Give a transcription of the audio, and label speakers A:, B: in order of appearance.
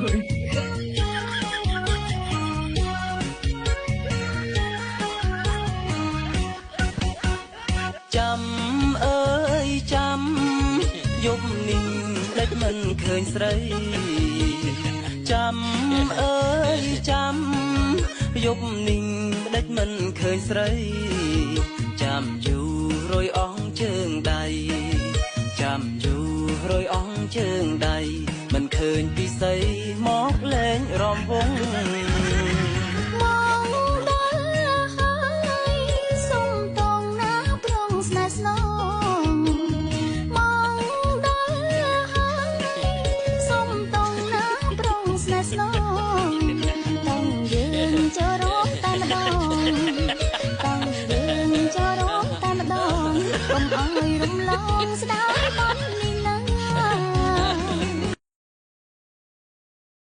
A: ចាំអើយចាំយប់នេះដេចមិនឃើញស្រីចាំអើយចាំយប់នេះដេចមិនឃើញស្រីចាំយូររយអងជើងដៃចាំយូររយអងជើងដៃមិនឃើញពិសីមកលេងរំវង